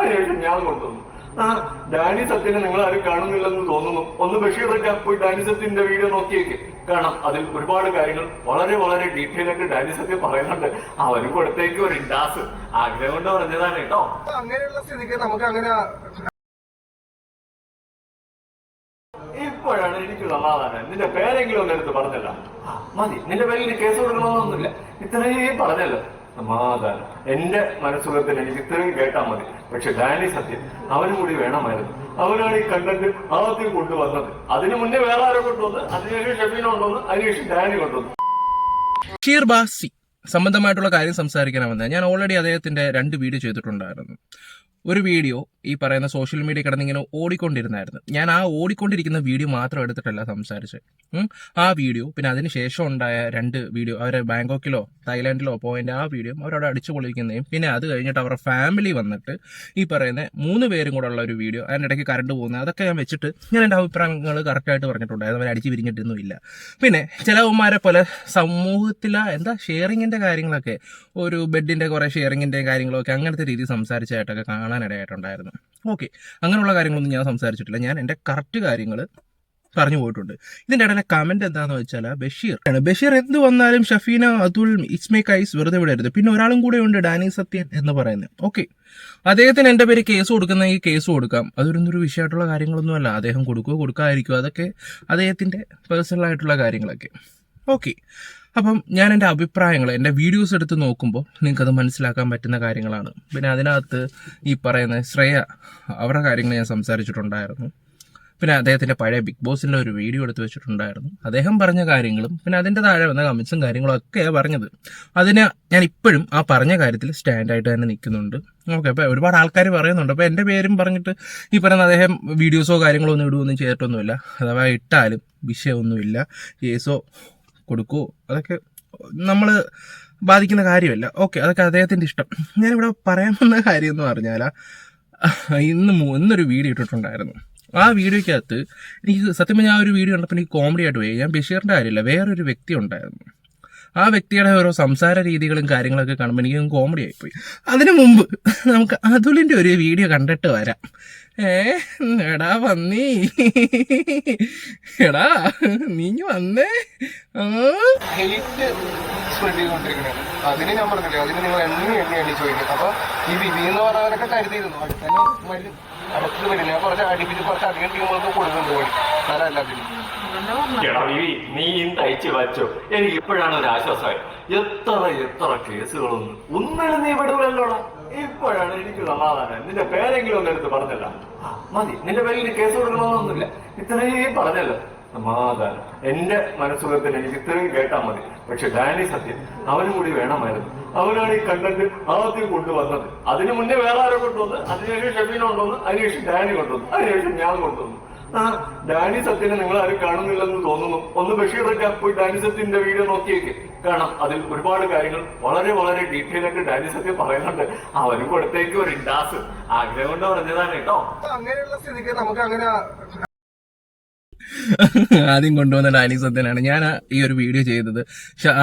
അതിനുശേഷം ഞാൻ കൊണ്ടുവന്നു. ഡാനി സത്യനെ നിങ്ങൾ ആരും കാണുന്നില്ലെന്ന് തോന്നുന്നു. ഒന്ന് ബഷീറൊക്കെ പോയി ഡാനി സത്യന്റെ വീഡിയോ നോക്കിയേക്ക് കാണാം. അതിൽ ഒരുപാട് കാര്യങ്ങൾ വളരെ വളരെ ഡീറ്റെയിൽ ആയിട്ട് ഡാനി സത്യം പറയുന്നുണ്ട്. അവനും കൊടുത്തേക്ക് ഒരു ഇൻഡാസ് ആഗ്രഹം കൊണ്ട് പറഞ്ഞതാണ് കേട്ടോ. അങ്ങനെയുള്ള സ്ഥിതിക്ക് നമുക്ക് അങ്ങനെ ഇപ്പോഴാണ് എനിക്ക് സമാധാനം. നിന്റെ പേരെങ്കിലും ഒന്ന് എടുത്ത് പറഞ്ഞല്ല. മതി, നിന്റെ പേരിൽ കേസ് കൊടുക്കണമെന്നൊന്നുമില്ല. ഇത്രയും പറഞ്ഞല്ലോ, സമാധാനം. എന്റെ മനസ്സുഖത്തിന് എനിക്ക് ഇത്രയും കേട്ടാൽ മതി. പക്ഷെ ഡാനി സത്യം അവനും കൂടി വേണമായിരുന്നു. അവനാണ് ഈ കണ്ടന്റ് ആദ്യം കൊണ്ടുവന്നത്. അതിനു മുന്നേ വേറെ ആരോ കൊണ്ടുവന്ന്, അതിനുശേഷം ഷെഫീന കൊണ്ടുവന്ന്, അതിനുശേഷം ഡാനി കൊണ്ടുവന്നു. ബഷീർ ബാസി സംബന്ധമായിട്ടുള്ള കാര്യം സംസാരിക്കണമെന്ന് ഞാൻ ഓൾറെഡി അദ്ദേഹത്തിന്റെ 2 വീഡിയോ ചെയ്തിട്ടുണ്ടായിരുന്നു. ഒരു വീഡിയോ ഈ പറയുന്ന സോഷ്യൽ മീഡിയ കിടന്നിങ്ങനെ ഓടിക്കൊണ്ടിരുന്നായിരുന്നു. ഞാൻ ആ ഓടിക്കൊണ്ടിരിക്കുന്ന വീഡിയോ മാത്രം എടുത്തിട്ടല്ല സംസാരിച്ചത്. ആ വീഡിയോ പിന്നെ അതിന് ശേഷം ഉണ്ടായ 2 വീഡിയോ, അവരെ ബാങ്കോക്കിലോ തായ്ലാൻഡിലോ പോയതിൻ്റെ ആ വീഡിയോ അവരവിടെ അടിച്ചു പൊളിക്കുന്നതും, പിന്നെ അത് കഴിഞ്ഞിട്ട് അവരുടെ ഫാമിലി വന്നിട്ട് ഈ പറയുന്ന 3 പേരും കൂടെ ഉള്ള ഒരു വീഡിയോ, അതിനിടയ്ക്ക് കറണ്ട് പോകുന്നത്, അതൊക്കെ ഞാൻ വെച്ചിട്ട് ഞാൻ എൻ്റെ അഭിപ്രായങ്ങൾ കറക്റ്റായിട്ട് പറഞ്ഞിട്ടുണ്ടായിരുന്നു. അവർ അടിച്ച് വിരിഞ്ഞിട്ടൊന്നുമില്ല. പിന്നെ ചിലവന്മാരെ പോലെ സമൂഹത്തിലെ ഷെയറിങ്ങിൻ്റെ കാര്യങ്ങളൊക്കെ, ഒരു ബെഡിൻ്റെ കുറേ ഷെയറിങ്ങിൻ്റെ കാര്യങ്ങളൊക്കെ അങ്ങനത്തെ രീതിയിൽ സംസാരിച്ചായിട്ടൊക്കെ കാണാനിടയായിട്ടുണ്ടായിരുന്നു. ഓക്കെ, അങ്ങനെയുള്ള കാര്യങ്ങളൊന്നും ഞാൻ സംസാരിച്ചിട്ടില്ല. ഞാൻ എൻ്റെ കറക്റ്റ് കാര്യങ്ങൾ പറഞ്ഞു പോയിട്ടുണ്ട്. ഇതിൻ്റെ ഇടയിലെ കമന്റ് എന്താന്ന് വെച്ചാൽ ബഷീർ എന്ത് വന്നാലും ഷഫീന, അതുൽ, ഇസ്മേ കൈസ് വെറുതെ വിടരുത്. പിന്നെ ഒരാളും കൂടെ ഉണ്ട്, ഡാനി സത്യൻ എന്ന് പറയുന്നത്. ഓക്കെ, അദ്ദേഹത്തിന് എൻ്റെ പേര് കേസ് കൊടുക്കുന്നെങ്കിൽ കേസ് കൊടുക്കാം. അതൊരു വിഷയമായിട്ടുള്ള കാര്യങ്ങളൊന്നുമല്ല. അദ്ദേഹം കൊടുക്കാതിരിക്കുക, അതൊക്കെ അദ്ദേഹത്തിൻ്റെ പേഴ്സണൽ ആയിട്ടുള്ള കാര്യങ്ങളൊക്കെ. ഓക്കെ, അപ്പം ഞാൻ എൻ്റെ അഭിപ്രായങ്ങൾ എൻ്റെ വീഡിയോസ് എടുത്ത് നോക്കുമ്പോൾ നിങ്ങൾക്കത് മനസ്സിലാക്കാൻ പറ്റുന്ന കാര്യങ്ങളാണ്. പിന്നെ അതിനകത്ത് ഈ പറയുന്ന ശ്രേയ അവരുടെ കാര്യങ്ങൾ ഞാൻ സംസാരിച്ചിട്ടുണ്ടായിരുന്നു. പിന്നെ അദ്ദേഹത്തിൻ്റെ പഴയ ബിഗ് ബോസിൻ്റെ ഒരു വീഡിയോ എടുത്ത് വെച്ചിട്ടുണ്ടായിരുന്നു. അദ്ദേഹം പറഞ്ഞ കാര്യങ്ങളും പിന്നെ അതിൻ്റെ താഴെ വന്ന കമൻസും കാര്യങ്ങളും ഒക്കെയാണ് പറഞ്ഞത്. അതിന് ഞാൻ ഇപ്പോഴും ആ പറഞ്ഞ കാര്യത്തിൽ സ്റ്റാൻഡായിട്ട് തന്നെ നിൽക്കുന്നുണ്ട്. ഓക്കെ, അപ്പോൾ ഒരുപാട് ആൾക്കാർ പറയുന്നുണ്ട്. അപ്പോൾ എൻ്റെ പേരും പറഞ്ഞിട്ട് ഈ പറയുന്ന അദ്ദേഹം വീഡിയോസോ കാര്യങ്ങളോ ഒന്നും ഇടുകയൊന്നും ചെയ്തിട്ടൊന്നുമില്ല. അഥവാ ഇട്ടാലും വിഷയമൊന്നുമില്ല. കേസോ കൊടുക്കുമോ അതൊക്കെ നമ്മൾ ബാധിക്കുന്ന കാര്യമല്ല. ഓക്കെ, അതൊക്കെ അദ്ദേഹത്തിൻ്റെ ഇഷ്ടം. ഞാനിവിടെ പറയാൻ വന്ന കാര്യം എന്ന് പറഞ്ഞാൽ ഇന്നൊരു വീഡിയോ ഇട്ടിട്ടുണ്ടായിരുന്നു. ആ വീഡിയോയ്ക്കകത്ത് എനിക്ക് സത്യം പറഞ്ഞാൽ ആ ഒരു വീഡിയോ കണ്ടപ്പോൾ എനിക്ക് കോമഡി ആയിട്ട് പോയി. ഞാൻ ബഷീറിൻ്റെ കാര്യമില്ല, വേറൊരു വ്യക്തി ഉണ്ടായിരുന്നു. ആ വ്യക്തിയുടെ ഓരോ സംസാര രീതികളും കാര്യങ്ങളൊക്കെ കാണുമ്പോൾ എനിക്ക് കോമഡി ആയിപ്പോയി. അതിനു മുമ്പ് നമുക്ക് അതുലിൻ്റെ ഒരു വീഡിയോ കണ്ടിട്ട് വരാം. എടാ വന്നീ, എടാ നീ വന്നേ. ഹെയ്റ്റ് സ്പ്രെഡ് ചെയ്തുകൊണ്ടിരിക്കുന്നത് അതിന് ഞാൻ പറഞ്ഞില്ലേ, അതിന് നിങ്ങൾ എണ്ണി ചോദിക്കും. അപ്പൊ ഈ വിധി എന്ന് പറഞ്ഞവരൊക്കെ കരുതിയിരുന്നു അടുത്ത് വരില്ല. ഞാൻ കുറച്ച് അധികം ടീമുകൾക്ക് കൊടുക്കുന്നുണ്ട് പോയി അതല്ലാതിന്. നീ തയ്ച്ചു വാച്ചോ, എനിക്ക് ഇപ്പോഴാണ് ഒരു ആശ്വാസമായി. എത്ര കേസുകളൊന്നും നീ വിടുവല്ലോടാ. ഇപ്പോഴാണ് എനിക്ക് സമാധാനം. നിന്റെ പേരെങ്കിലും ഒന്ന് എടുത്ത് പറഞ്ഞല്ല. മതി, നിന്റെ പേരിൽ കേസ് കൊടുക്കണമെന്നൊന്നുമില്ല. ഇത്രയും പറഞ്ഞല്ലോ, സമാധാനം. എന്റെ മനസ്സുഖത്തിന് എനിക്ക് ഇത്രയും കേട്ടാൽ മതി. പക്ഷെ ഡാനി സത്യം അവനും കൂടി വേണമായിരുന്നു. അവനാണ് ഈ കണ്ടന്റ് ആദ്യം കൊണ്ടുവന്നത്. അതിനു മുന്നേ വേറെ ആരോ കൊണ്ടുവന്ന്, അതിനുശേഷം ഷെഫീന കൊണ്ടുവന്ന്, അതിനുശേഷം ഡാനി കൊണ്ടുവന്നു, അതിനുശേഷം ഞാൻ കൊണ്ടുവന്നു. ഡാനി സത്യനെ നിങ്ങൾ ആരും കാണുന്നില്ലെന്ന് തോന്നുന്നു. ഒന്ന് ബഷീറൊക്കെ പോയി ഡാനി സത്യന്റെ വീഡിയോ നോക്കിയേക്ക് കാണാം. അതിൽ ഒരുപാട് കാര്യങ്ങൾ വളരെ വളരെ ഡീറ്റെയിൽ ആയിട്ട് ഡാനി സത്യം പറയുന്നുണ്ട്. അവനും കൊടുത്തേക്ക് ഒരു ഇൻഡാസ് ആഗ്രഹം കൊണ്ട് പറഞ്ഞതാണ് കേട്ടോ. അങ്ങനെയുള്ള സ്ഥിതിക്ക് നമുക്ക് അങ്ങനെ ആദ്യം കൊണ്ടുവന്ന ഡാനി സത്യനാണ് ഞാൻ ഈ ഒരു വീഡിയോ ചെയ്തത്.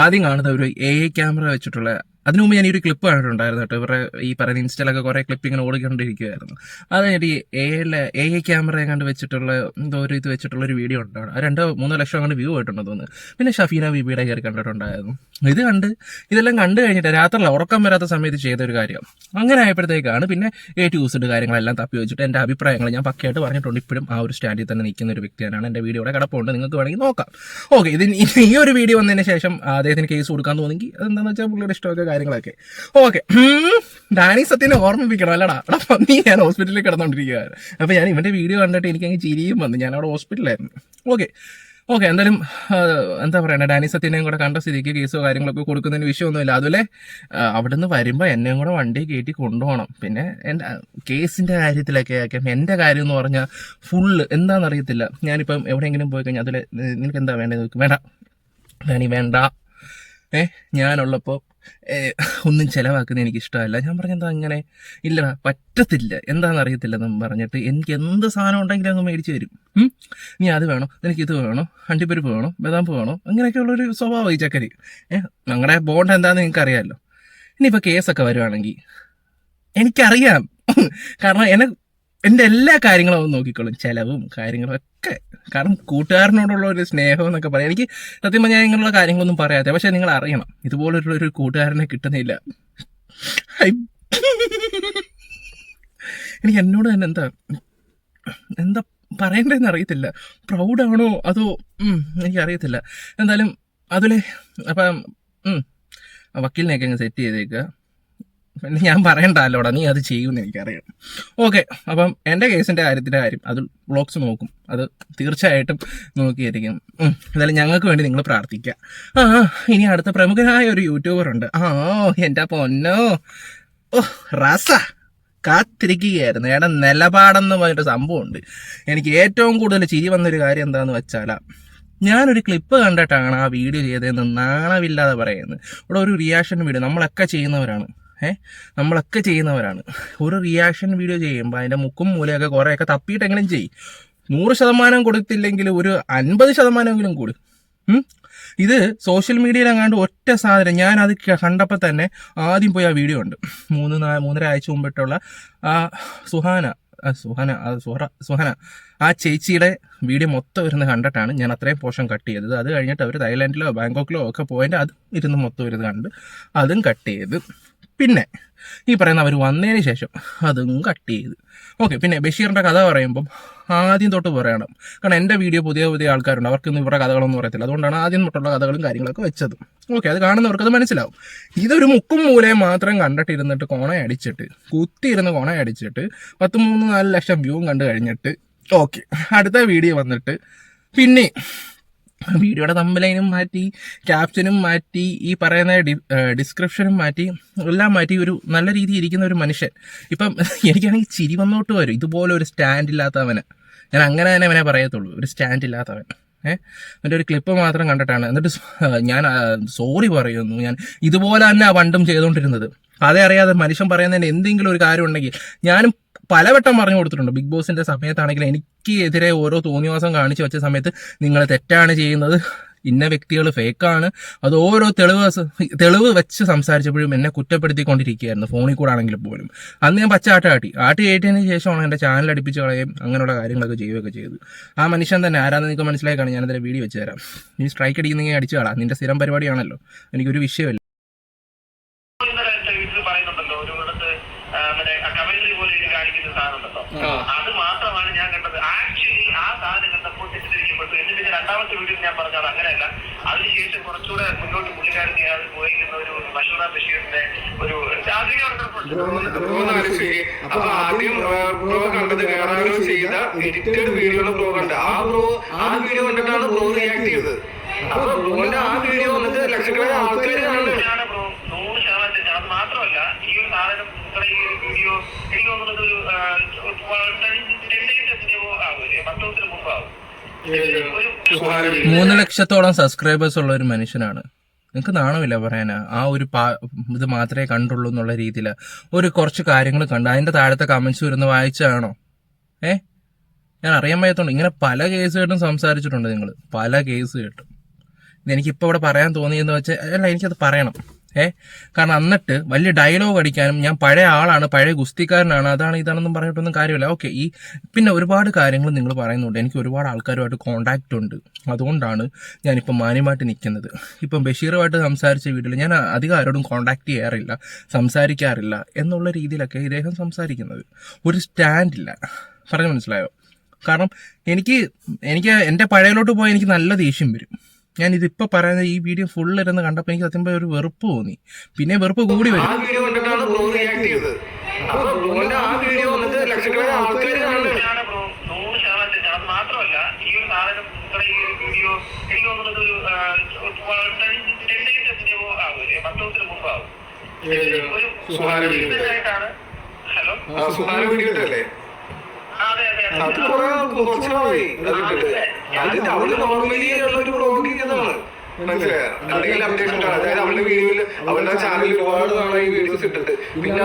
ആദ്യം കാണുന്ന ഒരു AI ക്യാമറ വെച്ചിട്ടുള്ള, അതിനു മുമ്പ് ഞാൻ ഈ ഒരു ക്ലിപ്പ് കണ്ടിട്ടുണ്ടായിരുന്നു കേട്ടോ. ഇവരുടെ ഈ പറയുന്ന ഇൻസ്റ്റയിലൊക്കെ കുറേ ക്ലിപ്പ് ഇങ്ങനെ ഓടിക്കൊണ്ടിരിക്കുകയായിരുന്നു. അത് കഴിഞ്ഞിട്ട് ഈ AI ക്യാമറ കണ്ട് വെച്ചിട്ടുള്ള എന്തോ ഒരു ഇത് വെച്ചിട്ടുള്ള ഒരു വീഡിയോ ഉണ്ടാണ്. 2-3 ലക്ഷം അങ്ങനെ വ്യൂ ആയിട്ടുണ്ടെന്ന് തോന്നുന്നു. പിന്നെ ഷഫീന ബീബിയുടെ കയറി കണ്ടിട്ടുണ്ടായിരുന്നു. ഇതെല്ലാം കണ്ടു കഴിഞ്ഞിട്ട് രാത്രിയിൽ ഉറക്കം വരാത്ത സമയത്ത് ചെയ്തൊരു കാര്യം. അങ്ങനെ ആയപ്പോഴത്തേക്കാണ് പിന്നെ A-to-Z കാര്യങ്ങളെല്ലാം തപ്പി വെച്ചിട്ട് എൻ്റെ അഭിപ്രായങ്ങൾ ഞാൻ പക്കയായിട്ട് പറഞ്ഞിട്ടുണ്ട്. ഇപ്പോഴും ആ ഒരു സ്റ്റാൻഡിൽ തന്നെ നിൽക്കുന്ന ഒരു വ്യക്തിയാണ്. എൻ്റെ വീഡിയോയുടെ കിടപ്പുണ്ട്, നിങ്ങൾക്ക് വേണമെങ്കിൽ നോക്കാം. ഓക്കെ, ഈ ഒരു വീഡിയോ വന്നതിന് ശേഷം അദ്ദേഹത്തിന് കേസ് കൊടുക്കാൻ തോന്നിയെങ്കിൽ അതെന്താണെന്ന് വെച്ചാൽ പുള്ളിയുടെ ഇഷ്ടമൊക്കെ കാര്യങ്ങളൊക്കെ. ഓക്കെ, ഡാനി സത്യനെ ഓർമ്മിപ്പിക്കണം അല്ലടാ. നീ ഞാൻ ഹോസ്പിറ്റലിൽ കിടന്നുകൊണ്ടിരിക്കുകയാണ്. അപ്പോൾ ഞാൻ ഇവൻ്റെ വീഡിയോ കണ്ടിട്ട് എനിക്കങ്ങ് ചിരിയും വന്നു. ഞാനവിടെ ഹോസ്പിറ്റലായിരുന്നു. ഓക്കെ, എന്തായാലും എന്താ പറയണേ, ഡാനി സത്യനെയും കൂടെ കണ്ട സ്ഥിതിക്ക് കേസോ കാര്യങ്ങളൊക്കെ കൊടുക്കുന്നതിന് വിഷയമൊന്നുമില്ല. അതുപോലെ അവിടെ നിന്ന് വരുമ്പോൾ എന്നെയും കൂടെ വണ്ടി കയറ്റി കൊണ്ടുപോകണം. പിന്നെ എൻ്റെ കേസിൻ്റെ കാര്യത്തിലൊക്കെ എൻ്റെ കാര്യം എന്ന് പറഞ്ഞാൽ ഫുള്ള് എന്താണെന്നറിയത്തില്ല. ഞാനിപ്പം എവിടെയെങ്കിലും പോയി കഴിഞ്ഞാൽ അതിൽ നിനക്ക് എന്താ വേണ്ടത്, വേണ്ട ഡാനി വേണ്ട, ഞാനുള്ളപ്പോൾ ഒന്നും ചിലവാക്കുന്നത് എനിക്കിഷ്ടമല്ല. ഞാൻ പറഞ്ഞെന്താ അങ്ങനെ, ഇല്ലടാ പറ്റത്തില്ല, എന്താണെന്ന് അറിയത്തില്ലെന്നും പറഞ്ഞിട്ട് എനിക്ക് എന്ത് സാധനം ഉണ്ടെങ്കിലും അങ്ങ് മേടിച്ച് തരും. നീ അത് വേണോ, എനിക്കിത് വേണോ, അണ്ടിപ്പരിപ്പ് വേണോ, ബദാംപ്പ് വേണോ, അങ്ങനെയൊക്കെയുള്ളൊരു സ്വഭാവം ഈ ചക്കരി. ഞങ്ങളുടെ ബോണ്ട് എന്താണെന്ന് നിങ്ങൾക്ക് അറിയാമല്ലോ. ഇനിയിപ്പോൾ കേസൊക്കെ വരുവാണെങ്കിൽ എനിക്കറിയാം കാരണം എൻ്റെ എല്ലാ കാര്യങ്ങളും അവൻ നോക്കിക്കോളും, ചെലവും കാര്യങ്ങളും ഒക്കെ. കാരണം കൂട്ടുകാരനോടുള്ള ഒരു സ്നേഹം എന്നൊക്കെ പറയാം. എനിക്ക് സത്യം പറഞ്ഞാൽ ഇങ്ങനെയുള്ള കാര്യങ്ങളൊന്നും പറയാതെ, പക്ഷെ നിങ്ങൾ അറിയണം, ഇതുപോലൊരു കൂട്ടുകാരനെ കിട്ടുന്നില്ല. എനിക്ക് എന്നോട് തന്നെ എന്താ പറയണ്ടതെന്ന് അറിയത്തില്ല. പ്രൗഡാണോ അതോ എനിക്കറിയത്തില്ല. എന്തായാലും അതിലെ അപ്പം വക്കീലിനെയൊക്കെ അങ്ങ് സെറ്റ് ചെയ്തേക്കുക. പിന്നെ ഞാൻ പറയണ്ടല്ലോടാ, നീ അത് ചെയ്യുമെന്ന് എനിക്കറിയാം. ഓക്കെ, അപ്പം എൻ്റെ കേസിൻ്റെ കാര്യം അത് വ്ളോഗ്സ് നോക്കും, അത് തീർച്ചയായിട്ടും നോക്കിയിരിക്കും. എന്തായാലും ഞങ്ങൾക്ക് വേണ്ടി നിങ്ങൾ പ്രാർത്ഥിക്കുക. ഇനി അടുത്ത പ്രമുഖനായ ഒരു യൂട്യൂബർ ഉണ്ട്. എൻ്റെ പൊന്നോ, റാസ കാത്തിരിക്കുകയായിരുന്നു. ഏടാ നിലപാടെന്ന് പറഞ്ഞിട്ട് സംഭവമുണ്ട്. എനിക്ക് ഏറ്റവും കൂടുതൽ ചിരി വന്നൊരു കാര്യം എന്താണെന്ന് വെച്ചാൽ, ഞാനൊരു ക്ലിപ്പ് കണ്ടിട്ടാണ് ആ വീഡിയോ ചെയ്തതെന്ന് നാണമില്ലാതെ പറയുന്നത്. ഇവിടെ ഒരു റിയാക്ഷൻ വീഡിയോ നമ്മളൊക്കെ ചെയ്യുന്നവരാണ്. ഒരു റിയാക്ഷൻ വീഡിയോ ചെയ്യുമ്പോൾ അതിൻ്റെ മുക്കും മൂലയൊക്കെ കുറേയൊക്കെ തപ്പിയിട്ടെങ്കിലും ചെയ്യും. 100% കൊടുത്തില്ലെങ്കിൽ ഒരു 50% കൂടി. ഇത് സോഷ്യൽ മീഡിയയിലെങ്ങാണ്ട് ഒറ്റ സാധനം ഞാനത് കണ്ടപ്പോൾ തന്നെ ആദ്യം പോയി ആ വീഡിയോ ഉണ്ട്. 3.5 ആഴ്ച മുമ്പിട്ടുള്ള സുഹന ആ ചേച്ചിയുടെ വീഡിയോ മൊത്തം ഇരുന്ന് കണ്ടിട്ടാണ് ഞാൻ അത്രയും പോർഷൻ കട്ട് ചെയ്തത്. അത് കഴിഞ്ഞിട്ട് അവർ തായ്ലാൻഡിലോ ബാങ്കോക്കിലോ ഒക്കെ പോയിട്ട് അത് ഇരുന്ന് മൊത്തം ഇരുന്ന് കണ്ട് അതും കട്ട് ചെയ്ത്, പിന്നെ ഈ പറയുന്ന അവർ വന്നതിന് ശേഷം അതും കട്ട് ചെയ്ത്. ഓക്കെ, പിന്നെ ബഷീറിൻ്റെ കഥ പറയുമ്പം ആദ്യം തൊട്ട് പറയണം. കാരണം എൻ്റെ വീഡിയോ പുതിയ ആൾക്കാരുണ്ട്, അവർക്കൊന്നും ഇവരുടെ കഥകളൊന്നും അറിയത്തില്ല. അതുകൊണ്ടാണ് ആദ്യം തൊട്ടുള്ള കഥകളും കാര്യങ്ങളൊക്കെ വെച്ചത്. ഓക്കെ, അത് കാണുന്നവർക്ക് അത് മനസ്സിലാവും. ഇതൊരു മുക്കും മൂലയും മാത്രം കണ്ടിട്ടിരുന്നിട്ട് കുത്തിയിരുന്ന് കൊണയടിച്ചിട്ട് 13-14 ലക്ഷം വ്യൂവും കണ്ടു കഴിഞ്ഞിട്ട് ഓക്കെ, അടുത്ത വീഡിയോ വന്നിട്ട് പിന്നെ വീഡിയോയുടെ തമ്പലൈനും മാറ്റി, ക്യാപ്ഷനും മാറ്റി, ഈ പറയുന്ന ഡിസ്ക്രിപ്ഷനും മാറ്റി, എല്ലാം മാറ്റി ഒരു നല്ല രീതിയിൽ ഇരിക്കുന്ന ഒരു മനുഷ്യൻ. ഇപ്പം എനിക്കാണെങ്കിൽ ചിരി വന്നോട്ട് വരും. ഇതുപോലെ ഒരു സ്റ്റാൻഡ് ഇല്ലാത്തവന്, ഞാൻ അങ്ങനെ തന്നെ അവനെ പറയത്തുള്ളൂ, ഒരു സ്റ്റാൻഡ് ഇല്ലാത്തവൻ. എന്നിട്ട് ഒരു ക്ലിപ്പ് മാത്രം കണ്ടിട്ടാണ്. എന്നിട്ട് ഞാൻ സോറി പറയുന്നു. ഞാൻ ഇതുപോലെ തന്നെ പണ്ടും ചെയ്തുകൊണ്ടിരുന്നത്. അതേ അറിയാതെ മനുഷ്യൻ പറയുന്നതിന് എന്തെങ്കിലും ഒരു കാര്യം ഉണ്ടെങ്കിൽ ഞാനും പലവട്ടം പറഞ്ഞു കൊടുത്തിട്ടുണ്ട്. ബിഗ് ബോസിന്റെ സമയത്താണെങ്കിൽ എനിക്ക് എതിരെ ഓരോ തോന്നിവാസം കാണിച്ചു വെച്ച സമയത്ത് നിങ്ങൾ തെറ്റാണ് ചെയ്യുന്നത്, ഇന്ന വ്യക്തികൾ ഫേക്കാണ്, അത് ഓരോ തെളിവ് വെച്ച് സംസാരിച്ചപ്പോഴും എന്നെ കുറ്റപ്പെടുത്തിക്കൊണ്ടിരിക്കുകയായിരുന്നു, ഫോണിൽ കൂടെ ആണെങ്കിൽ പോലും. അന്ന് ഞാൻ ആട്ടി കയറ്റിയതിന് ശേഷമാണ് എൻ്റെ ചാനൽ അടിപ്പിച്ച് കളയും അങ്ങനെയുള്ള കാര്യങ്ങളൊക്കെ ചെയ്യുകയൊക്കെ ചെയ്തു. ആ മനുഷ്യൻ തന്നെ ആരാന്ന് നിങ്ങൾക്ക് മനസ്സിലാക്കാണ് ഞാനതിലെ വീഡിയോ വെച്ച് തരാം. നീ സ്ട്രൈക്ക് അടിക്കുന്നെങ്കിൽ അടിച്ചു കളാം, നിന്റെ സ്ഥിരം പരിപാടിയാണല്ലോ, എനിക്കൊരു വിഷയമില്ല. അത് മാത്രമാണ് ഞാൻ കണ്ടത്. ആക്ച്വലി ആ സാധനം കണ്ടപ്പോൾ തെറ്റിദ്ധരിക്കപ്പെട്ടു. എന്നിട്ട് രണ്ടാമത്തെ വീഡിയോ ഞാൻ പറഞ്ഞത് അങ്ങനെയല്ല. അതിനുശേഷം കുറച്ചുകൂടെ മുന്നോട്ട് പുള്ളിക്കാരത്തി പോയിരിക്കുന്ന ഒരു മഷൂറ ബഷീറിന്റെ ഒരു അപ്പൊ ആദ്യം ബ്രോ കണ്ടത് വേറെ ചെയ്ത എഡിറ്റഡ് വീഡിയോയുടെ ബ്രോ കണ്ട് ആ വീഡിയോ കണ്ടിട്ടാണ് ബ്രോ റിയാക്ട് ചെയ്തത്. അപ്പൊ ബ്രോന്റെ ആ വീഡിയോ വന്നിട്ട് ലക്ഷക്കണക്കിന് ആൾക്കാരാണ് ബ്രോ 100%. അത് മാത്രമല്ല, ഈ ഒരു സാധനം ഈ വീഡിയോ എനിക്ക് തോന്നുന്നത് ഒരു 10 days ആവും, 10 ദിവസത്തിന് മുമ്പാവും. 3 ലക്ഷത്തോളം സബ്സ്ക്രൈബേഴ്സ് ഉള്ള ഒരു മനുഷ്യനാണ്. നിങ്ങൾക്ക് നാണമില്ല പറയാനാ? ആ ഒരു ഇത് മാത്രമേ കണ്ടുള്ളൂ എന്നുള്ള രീതിയിൽ ഒരു കുറച്ച് കാര്യങ്ങൾ കണ്ട് അതിൻ്റെ താഴത്തെ കമൻസ് വരുന്ന വായിച്ചാണോ? ഞാൻ അറിയാൻ വയ്യാത്തോണ്ട് ഇങ്ങനെ പല കേസ് കേട്ടും സംസാരിച്ചിട്ടുണ്ട് നിങ്ങൾ, പല കേസ് കേട്ടും. ഇതെനിക്കിപ്പോൾ ഇവിടെ പറയാൻ തോന്നിയെന്ന് വെച്ചാൽ അല്ല, എനിക്കത് പറയണം. കാരണം എന്നിട്ട് വലിയ ഡയലോഗ് അടിക്കാനും ഞാൻ പഴയ ആളാണ്, പഴയ ഗുസ്തിക്കാരനാണ്, അതാണ് ഇതാണെന്നും പറഞ്ഞിട്ടൊന്നും കാര്യമില്ല. ഓക്കെ, പിന്നെ ഒരുപാട് കാര്യങ്ങൾ നിങ്ങൾ പറയുന്നുണ്ട്. എനിക്ക് ഒരുപാട് ആൾക്കാരുമായിട്ട് കോണ്ടാക്റ്റ് ഉണ്ട്, അതുകൊണ്ടാണ് ഞാനിപ്പോൾ മാന്യമായിട്ട് നിൽക്കുന്നത്. ഇപ്പം ബഷീറുമായിട്ട് സംസാരിച്ച വീട്ടിൽ ഞാൻ അധികം ആരോടും കോണ്ടാക്ട് ചെയ്യാറില്ല, സംസാരിക്കാറില്ല എന്നുള്ള രീതിയിലൊക്കെ ഇദ്ദേഹം സംസാരിക്കുന്നത്. ഒരു സ്റ്റാൻഡില്ല, പറഞ്ഞു മനസ്സിലായോ? കാരണം എനിക്ക് എൻ്റെ പഴയലോട്ട് പോയാൽ എനിക്ക് നല്ല ദേഷ്യം വരും. ഞാനിതിപ്പോൾ പറയുന്നത് ഈ വീഡിയോ ഫുള്ളിരുന്ന് കണ്ടപ്പോൾ എനിക്ക് സത്യം ഒരു വെറുപ്പ് തോന്നി, പിന്നെ വെറുപ്പ് കൂടി വരും. മാത്രമല്ല, ഈ ഒരു സാധനം ഈ വീഡിയോ എനിക്ക് തോന്നുന്നത് ഒരു 10 days ആവും, 10 ദിവസത്തിന് മുമ്പാവും. ആയിട്ടാണ്. ഹലോ, വീഡിയോ അല്ലേ? അത് കുറെ കുറച്ചായി അവള് നോർമലി ഒരു വ്ളോഗിങ് എന്നാണ് മനസ്സിലായോ? അപ്ഡേഷൻ അതായത് അവളുടെ വീഡിയോയിൽ അവളുടെ ചാനലിൽ ഒരുപാട് നാളായി വീഡിയോസ് ഇട്ടിട്ട് പിന്നെ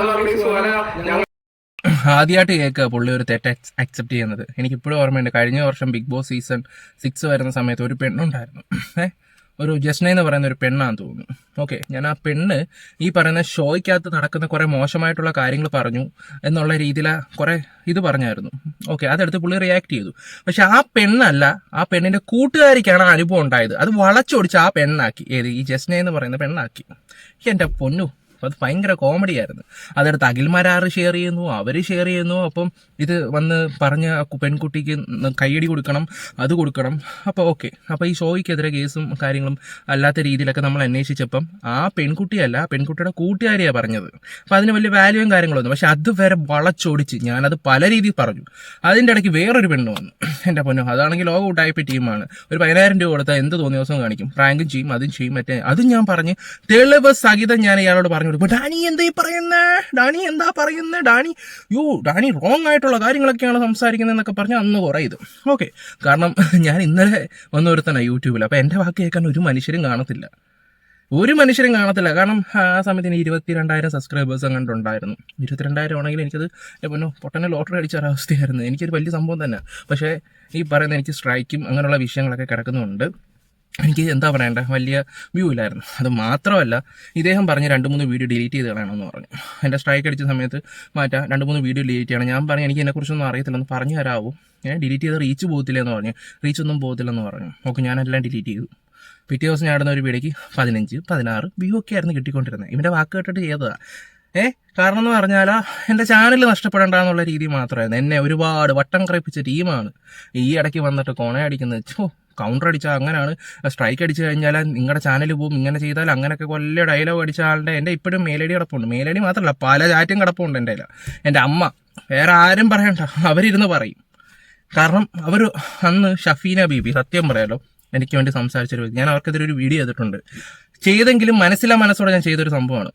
ആദ്യമായിട്ട് കേൾക്കുക പുള്ളി ഒരു തെറ്റ് അക്സെപ്റ്റ് ചെയ്യുന്നത്. എനിക്കിപ്പോഴും ഓർമ്മയുണ്ട്, കഴിഞ്ഞ വർഷം ബിഗ് ബോസ് സീസൺ 6 വരുന്ന സമയത്ത് ഒരു പെണ്ണുണ്ടായിരുന്നു. ഒരു ജസ്ന എന്ന് പറയുന്ന ഒരു പെണ്ണാന്ന് തോന്നുന്നു. ഓക്കെ, ഞാൻ ആ പെണ്ണ് ഈ പറയുന്ന ഷോയ്ക്കകത്ത് നടക്കുന്ന കുറെ മോശമായിട്ടുള്ള കാര്യങ്ങൾ പറഞ്ഞു എന്നുള്ള രീതിയിൽ കുറെ ഇത് പറഞ്ഞായിരുന്നു. ഓക്കെ, അതെടുത്ത് പുള്ളി റിയാക്ട് ചെയ്തു. പക്ഷെ ആ പെണ്ണല്ല, ആ പെണ്ണിന്റെ കൂട്ടുകാരിക്കാണ് ആ അനുഭവം ഉണ്ടായത്. അത് വളച്ചൊടിച്ച് ആ പെണ്ണാക്കി, ഏത് ഈ ജസ്ന എന്ന് പറയുന്ന പെണ്ണാക്കി. എന്റെ പൊന്നു, അത് ഭയങ്കര കോമഡി ആയിരുന്നു. അതെടുത്ത് അഖിൽമാരാറ് ഷെയർ ചെയ്യുന്നു, അവർ ഷെയർ ചെയ്യുന്നു. അപ്പം ഇത് വന്ന് പറഞ്ഞ പെൺകുട്ടിക്ക് കയ്യടി കൊടുക്കണം, അത് കൊടുക്കണം. അപ്പോൾ ഓക്കെ, അപ്പോൾ ഈ ഷോയ്ക്കെതിരെ കേസും കാര്യങ്ങളും അല്ലാത്ത രീതിയിലൊക്കെ നമ്മൾ അന്വേഷിച്ചപ്പം ആ പെൺകുട്ടിയല്ല, ആ പെൺകുട്ടിയുടെ കൂട്ടുകാരിയാണ് പറഞ്ഞത്. അപ്പം അതിന് വലിയ വാല്യൂവും കാര്യങ്ങളൊന്നും. പക്ഷെ അത് വരെ വളച്ചൊടിച്ച് ഞാനത് പല രീതിയിൽ പറഞ്ഞു. അതിൻ്റെ ഇടയ്ക്ക് വേറൊരു പെണ്ണ് വന്നു. എൻ്റെ പൊന്നോ, അതാണെങ്കിൽ ലോക ഔട്ടായപ്പോൾ ടീമാണ്. ഒരു 10,000 രൂപ കൊടുത്താൽ എന്ത് തോന്നിയ ദിവസം കാണിക്കും, പ്രാങ്കും ചെയ്യും, അതും ചെയ്യും, മറ്റേ അതും ഞാൻ പറഞ്ഞ് തെളിവ് സഹിതം ഞാൻ ഇയാളോട് പറഞ്ഞു കൊടുക്കും. ഡാനി എന്താ പറയുന്നേ, ഡാനി എന്താ പറയുന്നത്, ഡാനി റോങ് ആയിട്ടുള്ള കാര്യങ്ങളൊക്കെയാണ് സംസാരിക്കുന്നത് എന്നൊക്കെ പറഞ്ഞ് അന്ന് കുറേ ഇത്. ഓക്കെ, കാരണം ഞാൻ ഇന്നലെ വന്നൊരുത്തനാണ് യൂട്യൂബിൽ. അപ്പോൾ എൻ്റെ വാക്ക് കേൾക്കാൻ ഒരു മനുഷ്യരും കാണത്തില്ല. കാരണം ആ സമയത്ത് ഇനി 22,000 സബ്സ്ക്രൈബേഴ്സ് അങ്ങോട്ട് ഉണ്ടായിരുന്നു. 22,000 ആണെങ്കിൽ എനിക്കത് പിന്നെ പൊട്ടനെ ലോട്ടറി അടിച്ച ഒരവസ്ഥയായിരുന്നു. എനിക്കൊരു വലിയ സംഭവം തന്നെ. പക്ഷേ ഈ പറയുന്ന എനിക്ക് സ്ട്രൈക്കും അങ്ങനെയുള്ള വിഷയങ്ങളൊക്കെ കിടക്കുന്നുണ്ട്. എനിക്ക് എന്താ പറയണ്ട, വലിയ വ്യൂ ഇല്ലായിരുന്നു. അത് മാത്രമല്ല, ഇദ്ദേഹം പറഞ്ഞ് 2-3 വീഡിയോ ഡിലീറ്റ് ചെയ്ത് കളയണമെന്ന് പറഞ്ഞു. എൻ്റെ സ്ട്രൈക്ക് അടിച്ച സമയത്ത് മാറ്റാം, 2-3 വീഡിയോ ഡിലീറ്റ് ചെയ്യണം. ഞാൻ പറഞ്ഞു എനിക്ക് ഇതിനെക്കുറിച്ചൊന്നും അറിയത്തില്ലെന്ന് പറഞ്ഞു തരാമോ, ഞാൻ ഡിലീറ്റ് ചെയ്ത് റീച്ച് പോകത്തില്ലെന്ന് പറഞ്ഞു. റീച്ചൊന്നും പോകത്തില്ലെന്ന് പറഞ്ഞു. ഓക്കെ, ഞാനെല്ലാം ഡിലീറ്റ് ചെയ്തു. പിറ്റേ ദിവസം ഞാൻ ഇടുന്ന ഒരു വീഡിയോക്ക് 15, 16 വ്യൂ ഒക്കെ ആയിരുന്നു കിട്ടിക്കൊണ്ടിരുന്നത്. ഇവൻ്റെ വാക്ക് കേട്ടിട്ട് ചെയ്തതാണ്. കാരണം എന്ന് പറഞ്ഞാൽ എൻ്റെ ചാനൽ നഷ്ടപ്പെടേണ്ടെന്നുള്ള രീതി മാത്രമായിരുന്നു. എന്നെ ഒരുപാട് വട്ടം കറപ്പിച്ച ടീമാണ് ഈ ഇടയ്ക്ക് വന്നിട്ട് കൊണയടിക്കുന്നത്. കൗണ്ടർ അടിച്ചാൽ അങ്ങനെയാണ്, സ്ട്രൈക്ക് അടിച്ചു കഴിഞ്ഞാൽ നിങ്ങളുടെ ചാനൽ പോവും, ഇങ്ങനെ ചെയ്താൽ അങ്ങനെയൊക്കെ കൊല്ല ഡയലോഗ് അടിച്ച ആളുടെ എൻ്റെ ഇപ്പോഴും മെയിലടി കിടപ്പുണ്ട്. മെയിലടി മാത്രമല്ല, പല ചാറ്റും കിടപ്പുണ്ട് എൻ്റെ കയ്യിൽ. എൻ്റെ അമ്മ, വേറെ ആരും പറയണ്ട, അവരിരുന്ന് പറയും. കാരണം അവർ അന്ന് ഷഫീന ബീബി, സത്യം പറയാലോ, എനിക്ക് വേണ്ടി സംസാരിച്ചൊരു വ്യക്തി. ഞാൻ അവർക്കെതിരെ ഒരു വീഡിയോ ചെയ്തിട്ടുണ്ട്. ചെയ്തെങ്കിലും മനസ്സിലോടെ ഞാൻ ചെയ്തൊരു സംഭവമാണ്.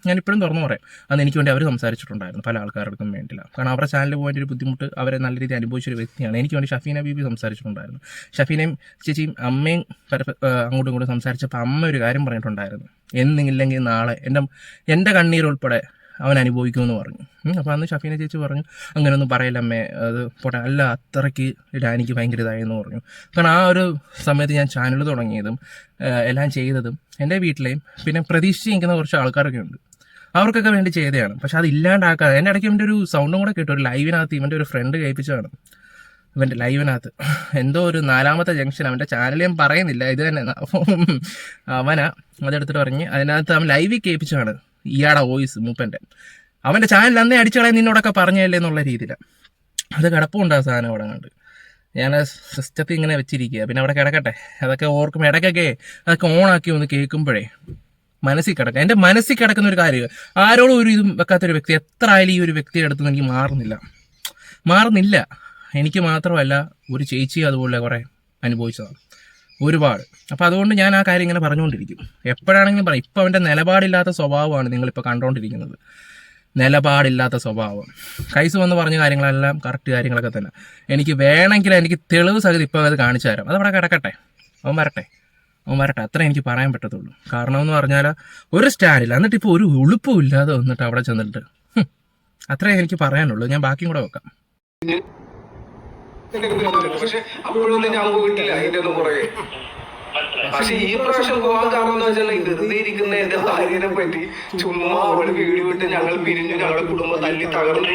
ഞാനിപ്പോഴും തുറന്നു പറയാം, അന്ന് എനിക്ക് വേണ്ടി അവർ സംസാരിച്ചിട്ടുണ്ടായിരുന്നു, പല ആൾക്കാർക്കും വേണ്ടിയില്ല. കാരണം അവരുടെ ചാനലിൽ പോയിട്ട് ഒരു ബുദ്ധിമുട്ട് അവരെ നല്ല രീതിയിൽ അനുഭവിച്ചൊരു വ്യക്തിയാണ്. എനിക്ക് വേണ്ടി ഷഫീന ബീബി സംസാരിച്ചിട്ടുണ്ടായിരുന്നു. ഷഫീനയും ചേച്ചിയും അമ്മയും അങ്ങോട്ടും ഇങ്ങോട്ടും സംസാരിച്ചപ്പോൾ അമ്മ ഒരു കാര്യം പറഞ്ഞിട്ടുണ്ടായിരുന്നു, എന്നില്ലെങ്കിൽ നാളെ എൻ്റെ കണ്ണീരുൾപ്പെടെ അവൻ അനുഭവിക്കുമെന്ന് പറഞ്ഞു. അപ്പോൾ അന്ന് ഷഫീന ചേച്ചി പറഞ്ഞു, അങ്ങനെയൊന്നും പറയില്ല അമ്മേ, അത് പോട്ടെ, അല്ല അത്രയ്ക്ക് ഡാനിക്ക് ഭയങ്കര ഇതായെന്ന് പറഞ്ഞു. കാരണം ആ ഒരു സമയത്ത് ഞാൻ ചാനൽ തുടങ്ങിയതും എല്ലാം ചെയ്തതും എൻ്റെ വീട്ടിലെയും പിന്നെ പ്രതീക്ഷിച്ച് നിൽക്കുന്ന കുറച്ച് ആൾക്കാരൊക്കെ ഉണ്ട്, അവർക്കൊക്കെ വേണ്ടി ചെയ്തതാണ്. പക്ഷെ അത് ഇല്ലാണ്ടാക്കാതെ എൻ്റെ ഇടയ്ക്ക് ഇവൻ്റെ ഒരു സൗണ്ടും കൂടെ കേട്ടു. ഒരു ലൈവിനകത്ത് ഇവൻ്റെ ഒരു ഫ്രണ്ട് കേൾപ്പിച്ചതാണ്. ഇവൻ്റെ ലൈവിനകത്ത് എന്തോ ഒരു 4ാമത്തെ ജംഗ്ഷൻ, അവൻ്റെ ചാനൽ ഞാൻ പറയുന്നില്ല, ഇത് തന്നെ അവനാ അതെടുത്തിട്ട് പറഞ്ഞ് അതിനകത്ത് അവൻ ലൈവിൽ കേൾപ്പിച്ചാണ് ഇയാടെ വോയിസ് മൂപ്പൻ്റെ. അവൻ്റെ ചാനൽ അന്നേ അടിച്ചളയാൻ നിന്നോടൊക്കെ പറഞ്ഞല്ലേ എന്നുള്ള രീതിയിൽ അത് കിടപ്പുണ്ട് ആ സാധനം അവിടെ കണ്ട്. ഞാൻ സിസ്റ്റത്തിൽ ഇങ്ങനെ വെച്ചിരിക്കുക, പിന്നെ അവിടെ കിടക്കട്ടെ, അതൊക്കെ ഓർക്കും ഇടയ്ക്കൊക്കെ അതൊക്കെ ഓണാക്കി ഒന്ന് കേൾക്കുമ്പോഴേ മനസ്സിൽ കിടക്കുക. എൻ്റെ മനസ്സിൽ കിടക്കുന്ന ഒരു കാര്യം, ആരോടും ഒരു ഇതും വെക്കാത്തൊരു വ്യക്തി എത്ര ആയാലും ഈ ഒരു വ്യക്തിയുടെ അടുത്ത് എനിക്ക് മാറുന്നില്ല. എനിക്ക് മാത്രമല്ല, ഒരു ചേച്ചി അതുപോലെ കുറേ അനുഭവിച്ചതാണ് ഒരുപാട്. അപ്പോൾ അതുകൊണ്ട് ഞാൻ ആ കാര്യം ഇങ്ങനെ പറഞ്ഞുകൊണ്ടിരിക്കും, എപ്പോഴാണെങ്കിലും പറയും. ഇപ്പം അവൻ്റെ നിലപാടില്ലാത്ത സ്വഭാവമാണ് നിങ്ങളിപ്പോൾ കണ്ടുകൊണ്ടിരിക്കുന്നത്. നിലപാടില്ലാത്ത സ്വഭാവം. കൈസ് വന്ന് പറഞ്ഞ കാര്യങ്ങളെല്ലാം കറക്റ്റ് കാര്യങ്ങളൊക്കെ തന്നെ. എനിക്ക് വേണമെങ്കിൽ എനിക്ക് തെളിവ് സഹിതം ഇപ്പോൾ അത് കാണിച്ചു തരാം. അതവിടെ കിടക്കട്ടെ, അവൻ വരട്ടെ, അത്ര എനിക്ക് പറയാൻ പറ്റത്തുള്ളൂ. കാരണം എന്ന് പറഞ്ഞാൽ ഒരു സ്റ്റാൻഡില്ല, എന്നിട്ട് ഇപ്പോൾ ഒരു ഉളുപ്പും ഇല്ലാതെ വന്നിട്ട് അവിടെ ചെന്നിട്ട് അത്രേ എനിക്ക് പറയാനുള്ളൂ. ഞാൻ ബാക്കിയും കൂടെ വെക്കാം. പക്ഷെ അപ്പോഴൊന്നും ഞാൻ പോയിട്ടില്ല അതിന്റെ ഒന്നും പുറകെ. പക്ഷെ ഈ പ്രാവശ്യം പോകാൻ കാരണം എന്ന് വെച്ചാൽ വെറുതെ ഇരിക്കുന്ന എന്റെ ഭാര്യനെ പറ്റി ചുമ്മാ അവള് വീട് വിട്ട് ഞങ്ങൾ പിരിഞ്ഞു, ഞങ്ങളുടെ കുടുംബം തല്ലി തകർന്നു.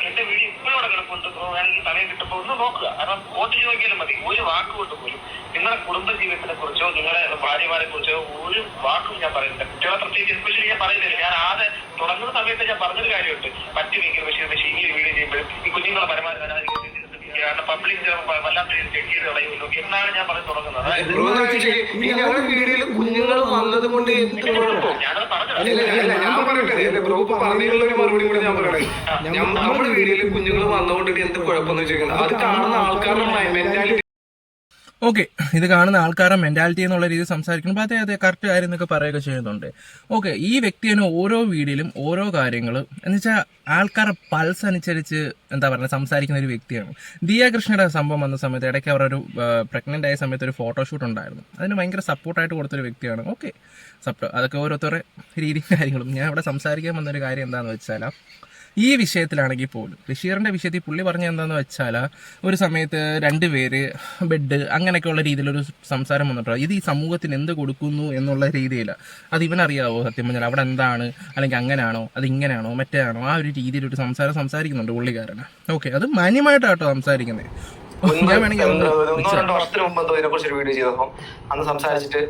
എന്റെ വീട് ഇപ്പോഴും അവിടെ കിടപ്പുണ്ട്. വേണമെങ്കിൽ സമയം കിട്ടുമ്പോൾ ഒന്ന് നോക്കുക. കാരണം വോട്ട് ചോദിക്കാനും മതി. ഒരു വാക്ക് കൊണ്ട് പോലും നിങ്ങളുടെ കുടുംബ ജീവിതത്തിനെ കുറിച്ചോ നിങ്ങളുടെ ഭാര്യമാരെ കുറിച്ചോ ഒരു വാക്കും ഞാൻ പറയുന്നില്ല. കുട്ടികളെ പ്രത്യേകിച്ച് എസ്പെഷ്യലി ഞാൻ പറയുന്നില്ല. ഞാൻ ആദ്യം തുടങ്ങുന്ന സമയത്ത് ഞാൻ പറഞ്ഞൊരു കാര്യമുണ്ട്, പറ്റുമെങ്കിൽ പക്ഷേ ഇങ്ങനെ വീഡിയോ ചെയ്യുമ്പോഴും ഈ കുഞ്ഞുങ്ങളെ പരമാവധി വരാതിരിക്കും, കാരണം പബ്ലിക് വല്ലാത്ത ചെക്ക് ചെയ്ത് കളയുമല്ലോ എന്നാണ് ഞാൻ പറഞ്ഞു തുടങ്ങുന്നത്. ഞങ്ങളുടെ വീഡിയോയിൽ കുഞ്ഞുങ്ങൾ വന്നത് കൊണ്ട് ഞാനത് പറഞ്ഞില്ല. ബ്രോ പറഞ്ഞുള്ള ഒരു മറുപടി കൂടെ ഞാൻ പറയണേ. നമ്മുടെ വീഡിയോയിൽ കുഞ്ഞുങ്ങൾ വന്നുകൊണ്ടിട്ട് എന്ത് കുഴപ്പമെന്ന് വെച്ചിരിക്കുന്നത്, അത് കാണുന്ന ആൾക്കാരുടെ മെന്റാലിറ്റി. ഓക്കെ, ഇത് കാണുന്ന ആൾക്കാരുടെ മെൻറ്റാലിറ്റി എന്നുള്ള രീതിയിൽ സംസാരിക്കുമ്പോൾ അതെ കറക്റ്റ് കാര്യം എന്നൊക്കെ പറയുകയൊക്കെ ചെയ്യുന്നുണ്ട്. ഓക്കെ, ഈ വ്യക്തിയാണ് ഓരോ വീഡിയോയിലും ഓരോ കാര്യങ്ങൾ എന്ന് വെച്ചാൽ ആൾക്കാരുടെ പൾസ് അനുസരിച്ച് എന്താ പറയുക സംസാരിക്കുന്ന ഒരു വ്യക്തിയാണ്. ദിയ കൃഷ്ണയുടെ സംഭവം വന്ന സമയത്ത് ഇടയ്ക്ക് അവരൊരു പ്രഗ്നൻ്റ് ആയ സമയത്ത് ഒരു ഫോട്ടോഷൂട്ട് ഉണ്ടായിരുന്നു. അതിന് ഭയങ്കര സപ്പോർട്ടായിട്ട് കൊടുത്തൊരു വ്യക്തിയാണ്. ഓക്കെ, അതൊക്കെ ഓരോരുത്തരുടെ രീതിയും കാര്യങ്ങളും. ഞാൻ ഇവിടെ സംസാരിക്കാൻ വന്നൊരു കാര്യം എന്താണെന്ന് വെച്ചാൽ ഈ വിഷയത്തിലാണെങ്കിൽ പോലും ബഷീറിന്റെ വിഷയത്തിൽ പുള്ളി പറഞ്ഞ എന്താന്ന് വെച്ചാൽ ഒരു സമയത്ത് രണ്ടുപേര് ബെഡ് അങ്ങനെയൊക്കെയുള്ള രീതിയിലൊരു സംസാരം വന്നിട്ടോ, ഇത് ഈ സമൂഹത്തിന് എന്ത് കൊടുക്കുന്നു എന്നുള്ള രീതിയിൽ അത് ഇവനറിയാവോ സത്യം പറഞ്ഞാൽ അവിടെ എന്താണ്, അല്ലെങ്കിൽ അങ്ങനെയാണോ അത് ഇങ്ങനെയാണോ മറ്റേയാണോ, ആ ഒരു രീതിയിലൊരു സംസാരിക്കുന്നുണ്ട് പുള്ളിക്കാരന്. ഓക്കെ, അത് മാന്യമായിട്ടാട്ടോ സംസാരിക്കുന്നത്. ഞാൻ വേണമെങ്കിൽ 1-2 വർഷത്തിന് മുമ്പ് ഇതിനെ കുറിച്ചൊരു വീഡിയോ ചെയ്തപ്പോൾ അന്ന് സംസാരിച്ചിട്ട്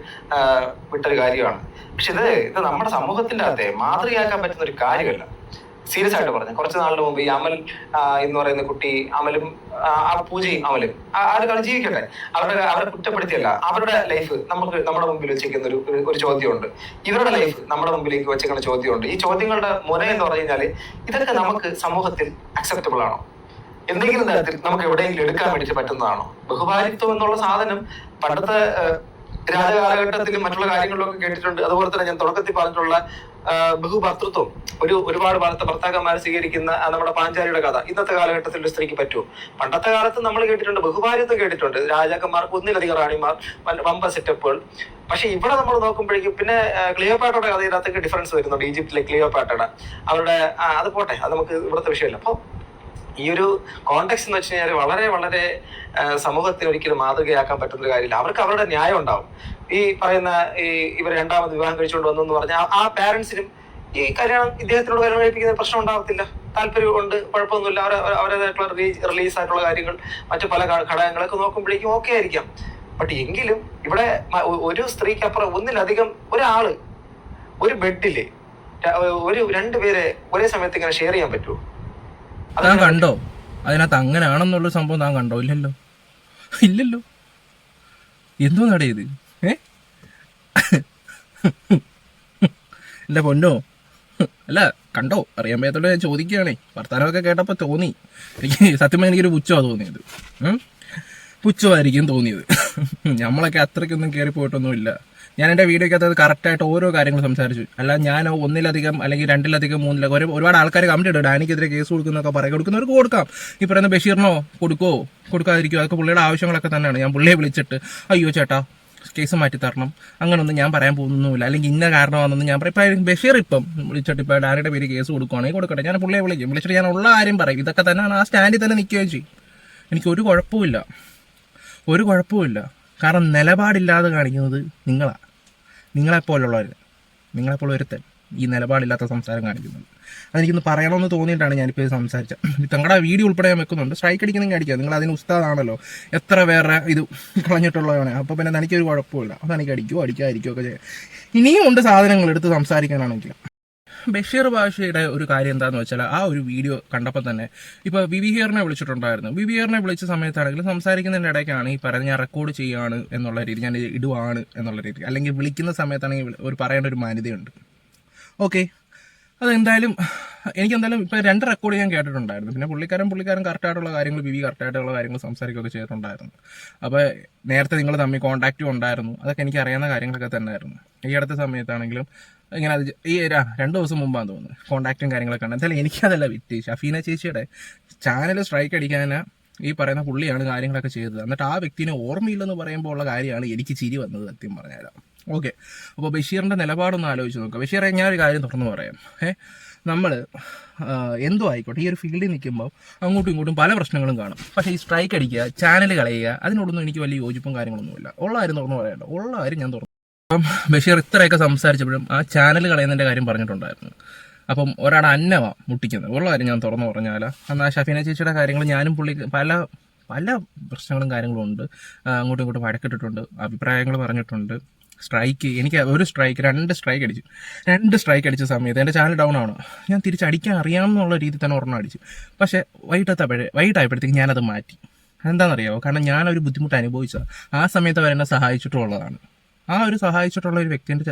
വിട്ടൊരു കാര്യമാണ്. പക്ഷെ ഇത് നമ്മുടെ സമൂഹത്തിന്റെ അകത്തെ മാതൃകയാക്കാൻ പറ്റുന്ന ഒരു കാര്യമല്ല. സീരിയസ് ആയിട്ട് പറഞ്ഞു. കുറച്ച് നാളിന് മുമ്പ് ഈ അമൽ എന്ന് പറയുന്ന കുട്ടി, അമലും ആ പൂജയും അമലും ആരും ജീവിക്കട്ടെ, അവരെ കുറ്റപ്പെടുത്തിയല്ല, അവരുടെ ലൈഫ് നമ്മുടെ മുമ്പിൽ വെച്ചിരിക്കുന്ന ഒരു ചോദ്യമുണ്ട്. ഇവരുടെ ലൈഫ് നമ്മുടെ മുമ്പിലേക്ക് വെച്ചിരിക്കുന്ന ചോദ്യമുണ്ട്. ഈ ചോദ്യങ്ങളുടെ മുന എന്ന് പറഞ്ഞു കഴിഞ്ഞാൽ ഇതൊക്കെ നമുക്ക് സമൂഹത്തിൽ അക്സെപ്റ്റബിൾ ആണോ, എന്തെങ്കിലും തരത്തിൽ നമുക്ക് എവിടെയെങ്കിലും എടുക്കാൻ വേണ്ടിയിട്ട് പറ്റുന്നതാണോ? ബഹുഭാരിത്വം എന്നുള്ള സാധനം പണ്ടത്തെ രാജകാലഘട്ടത്തിലും മറ്റുള്ള കാര്യങ്ങളിലൊക്കെ കേട്ടിട്ടുണ്ട്. അതുപോലെ തന്നെ ഞാൻ തുടക്കത്തിൽ പറഞ്ഞിട്ടുള്ള ബഹുഭർത്തൃത്വം, ഒരുപാട് ഭർത്താക്കന്മാർ സ്വീകരിക്കുന്ന നമ്മുടെ പാഞ്ചാലിയുടെ കഥ ഇന്നത്തെ കാലഘട്ടത്തിൽ ഒരു സ്ത്രീക്ക് പറ്റുമോ? പണ്ടത്തെ കാലത്ത് നമ്മൾ കേട്ടിട്ടുണ്ട്, ബഹുഭാര്യത്വം കേട്ടിട്ടുണ്ട്, രാജാക്കന്മാർക്ക് ഒന്നിലധികം റാണിമാർ, വമ്പ സെറ്റപ്പുകൾ. പക്ഷെ ഇവിടെ നമ്മൾ നോക്കുമ്പോഴേക്കും പിന്നെ ക്ലിയോപാട്രയുടെ കഥയിനകത്തൊക്കെ ഡിഫറൻസ് വരുന്നുണ്ട്. ഈജിപ്തിലെ ക്ലിയോപാട്രയുടെ അവരുടെ അത് പോട്ടെ, അത് നമുക്ക് ഇവിടുത്തെ വിഷയമല്ല. അപ്പോൾ ഈ ഒരു കോണ്ടെക്സ്റ്റ് എന്ന് വെച്ച് കഴിഞ്ഞാൽ വളരെ വളരെ സമൂഹത്തിന് ഒരിക്കലും മാതൃകയാക്കാൻ പറ്റുന്ന ഒരു കാര്യമില്ല. അവർക്ക് അവരുടെ ന്യായം ഉണ്ടാവും. ഈ പറയുന്ന ഇവർ രണ്ടാമത് വിവാഹം കഴിച്ചുകൊണ്ട് വന്നു എന്ന് പറഞ്ഞാൽ ആ പാരന്റ്സിനും ഈ ഇദ്ദേഹത്തിനോട് കല്യാണം കഴിപ്പിക്കുന്ന പ്രശ്നം ഉണ്ടാകത്തില്ല. താല്പര്യമുണ്ട്, കുഴപ്പമൊന്നുമില്ല. അവരുടേതായിട്ടുള്ള റിലീസ് ആയിട്ടുള്ള കാര്യങ്ങൾ, മറ്റു പല ഘടകങ്ങളൊക്കെ നോക്കുമ്പോഴേക്കും ഓക്കെ ആയിരിക്കാം. ബട്ട് എങ്കിലും ഇവിടെ ഒരു സ്ത്രീക്കപ്പുറം ഒന്നിലധികം ഒരാള് ഒരു ബെഡില് രണ്ടുപേരെ ഒരേ സമയത്ത് ഇങ്ങനെ ഷെയർ ചെയ്യാൻ പറ്റുമോ? താൻ കണ്ടോ അതിനകത്ത് അങ്ങനെയാണെന്നുള്ള സംഭവം? താൻ കണ്ടോ? ഇല്ലല്ലോ. എന്തോ നടയത്? എന്റെ പൊന്നോ, അല്ല കണ്ടോ അറിയാൻ പറ്റത്തോടെ ഞാൻ ചോദിക്കുകയാണേ. വർത്താനമൊക്കെ കേട്ടപ്പോൾ തോന്നി, സത്യം എനിക്കൊരു പുച്ഛമാണ് തോന്നിയത്. പുച്ഛമായിരിക്കും തോന്നിയത്. നമ്മളൊക്കെ അത്രയ്ക്കൊന്നും കയറി പോയിട്ടൊന്നുമില്ല. ഞാൻ എൻ്റെ വീഡിയോക്കകത്ത് അത് കറക്റ്റായിട്ട് ഓരോ കാര്യങ്ങൾ സംസാരിച്ചു. അല്ല ഞാൻ ഒന്നിലധികം അല്ലെങ്കിൽ രണ്ടിലധികം മൂന്നിലധികം ഒരുപാട് ആൾക്കാർ കമന്റ് ഇടും, ഡാനിക്കെതിരെ കേസ് കൊടുക്കുന്നൊക്കെ പറയും. കൊടുക്കുന്നവർക്ക് കൊടുക്കാം. ഈ പറയുന്ന ബഷീറിനോ കൊടുക്കാതിരിക്കുമോ, അതൊക്കെ പുള്ളിയുടെ ആവശ്യങ്ങളൊക്കെ തന്നെയാണ്. ഞാൻ പുള്ളിയെ വിളിച്ചിട്ട് അയ്യോ ചേട്ടാ കേസ് മാറ്റി തരണം അങ്ങനൊന്നും ഞാൻ പറയാൻ പോകുന്നൊന്നുമില്ല, അല്ലെങ്കിൽ ഇന്ന കാരണമാണെന്ന് ഞാൻ പറയും. ഇപ്പം ബഷീർ ഇപ്പം വിളിച്ചിട്ട് ഇപ്പോൾ ഡാനിയുടെ പേര് കേസ് കൊടുക്കുകയാണെങ്കിൽ കൊടുക്കട്ടെ, ഞാൻ പുള്ളിയെ വിളിച്ചിട്ട് ഞാൻ ഉള്ള കാര്യം പറയും. ഇതൊക്കെ തന്നെയാണ്, ആ സ്റ്റാൻഡിൽ തന്നെ നിൽക്കുകയും ചെയ്യും. എനിക്കൊരു കുഴപ്പമില്ല. കാരണം നിലപാടില്ലാതെ കാണിക്കുന്നത് നിങ്ങളെപ്പോലുള്ള ഒരുത്തൻ ഈ നിലപാടില്ലാത്ത സംസാരം കാണിക്കുന്നത്. അതെനിക്കൊന്ന് പറയണമെന്ന് തോന്നിയിട്ടാണ് ഞാനിപ്പോൾ ഇത് സംസാരിച്ചത്. തങ്ങളുടെ വീഡിയോ ഉൾപ്പെടെ ഞാൻ വെക്കുന്നുണ്ട്. സ്ട്രൈക്ക് അടിക്കുന്നെങ്കിൽ അടിക്കുക, നിങ്ങൾ അതിന് ഉസ്താദാണല്ലോ, എത്ര പേരുടെ ഇത് കളഞ്ഞിട്ടുള്ളതാണ്. അപ്പോൾ പിന്നെ എനിക്കൊരു കുഴപ്പമില്ല, അതെനിക്ക് അടിക്കുകയൊക്കെ ചെയ്യാം. ഇനിയും ഉണ്ട് സാധനങ്ങൾ എടുത്ത് സംസാരിക്കാനാണെങ്കിലും. ബഷീർ ഭാഷയുടെ ഒരു കാര്യം എന്താണെന്ന് വെച്ചാൽ, ആ ഒരു വീഡിയോ കണ്ടപ്പോൾ തന്നെ ഇപ്പോൾ വിവിഹിയറിനെ വിളിച്ചിട്ടുണ്ടായിരുന്നു. വിവിഹിയറിനെ വിളിച്ച സമയത്താണെങ്കിലും സംസാരിക്കുന്നതിൻ്റെ ഇടയ്ക്കാണ് ഈ പറഞ്ഞ ഞാൻ റെക്കോർഡ് ചെയ്യുകയാണ് എന്നുള്ള രീതി, ഞാൻ ഇടുവാണ് എന്നുള്ള രീതി, അല്ലെങ്കിൽ വിളിക്കുന്ന സമയത്താണെങ്കിൽ ഒരു പറയേണ്ട ഒരു മാന്യതയുണ്ട്. ഓക്കെ, അതെന്തായാലും എനിക്കെന്തായാലും ഇപ്പോൾ 2 റെക്കോർഡ് ഞാൻ കേട്ടിട്ടുണ്ടായിരുന്നു. പിന്നെ പുള്ളിക്കാരൻ കറക്റ്റായിട്ടുള്ള കാര്യങ്ങൾ, കറക്റ്റായിട്ടുള്ള കാര്യങ്ങൾ സംസാരിക്കുകയൊക്കെ ചെയ്തിട്ടുണ്ടായിരുന്നു. അപ്പോൾ നേരത്തെ നിങ്ങൾ തമ്മിൽ കോൺടാക്റ്റും ഉണ്ടായിരുന്നു, അതൊക്കെ എനിക്ക് അറിയാവുന്ന കാര്യങ്ങളൊക്കെ തന്നെയായിരുന്നു. ഈ അടുത്ത സമയത്താണെങ്കിലും ഇങ്ങനെ ഈ 2 ദിവസം മുമ്പാന്ന് തോന്നുന്നു കോൺടാക്റ്റും കാര്യങ്ങളൊക്കെ ഉണ്ട്. എന്തായാലും എനിക്കതല്ല വിറ്റ്, ഷഫീന ചേച്ചിയുടെ ചാനൽ സ്ട്രൈക്ക് അടിക്കാൻ ഈ പറയുന്ന പുള്ളിയാണ് കാര്യങ്ങളൊക്കെ ചെയ്തത്. എന്നിട്ട് ആ വ്യക്തിനെ ഓർമ്മയില്ലെന്ന് പറയുമ്പോൾ ഉള്ള കാര്യമാണ് എനിക്ക് ചിരി വന്നത് സത്യം പറഞ്ഞുതരാം. ഓക്കെ, അപ്പോൾ ബഷീറിൻ്റെ നിലപാടൊന്ന് ആലോചിച്ച് നോക്കുക. ബഷീറെ ഞാനൊരു കാര്യം തുറന്നു പറയാം. നമ്മൾ എന്തോ ആയിക്കോട്ടെ, ഈ ഒരു ഫീൽഡിൽ നിൽക്കുമ്പോൾ അങ്ങോട്ടും ഇങ്ങോട്ടും പല പ്രശ്നങ്ങളും കാണും. പക്ഷേ ഈ സ്ട്രൈക്ക് അടിക്കുക, ചാനൽ കളയുക, അതിനോടൊന്നും എനിക്ക് വലിയ യോജിപ്പും കാര്യങ്ങളൊന്നുമില്ല. ഉള്ള കാര്യം തുറന്നു പറയണ്ട, ഉള്ള കാര്യം ഞാൻ തുറന്നു. അപ്പം ബഷീർ ഇത്രയൊക്കെ സംസാരിച്ചപ്പോഴും ആ ചാനൽ കളയുന്നതിൻ്റെ കാര്യം പറഞ്ഞിട്ടുണ്ടായിരുന്നു. അപ്പം ഒരാടെ അന്നവാ മുട്ടിക്കുന്നത്, ഉള്ള കാര്യം ഞാൻ തുറന്നു പറഞ്ഞാൽ. എന്നാൽ ഷഫീന ചേച്ചിയുടെ കാര്യങ്ങൾ ഞാനും പുള്ളി പല പ്രശ്നങ്ങളും കാര്യങ്ങളും ഉണ്ട്. അങ്ങോട്ടും ഇങ്ങോട്ടും വഴക്കിട്ടിട്ടുണ്ട്, അഭിപ്രായങ്ങൾ പറഞ്ഞിട്ടുണ്ട്. എനിക്ക് ഒരു സ്ട്രൈക്ക് 2 സ്ട്രൈക്ക് അടിച്ച സമയത്ത് എൻ്റെ ചാനൽ ഡൗൺ ആണ്. ഞാൻ തിരിച്ചടിക്കാൻ അറിയാമെന്നുള്ള രീതിയിൽ തന്നെ ഒരെണ്ണം അടിച്ചു. പക്ഷേ വൈകിട്ടായപ്പോഴത്തേക്ക് ഞാനത് മാറ്റി. എന്താണെന്നറിയാമോ? കാരണം ഞാനൊരു ബുദ്ധിമുട്ട് അനുഭവിച്ചത് ആ സമയത്ത് അവരെന്നെ സഹായിച്ചിട്ടുള്ളതാണ്. ആ ഒരു സഹായിച്ചിട്ടുള്ള ഒരു വ്യക്തിൻ്റെ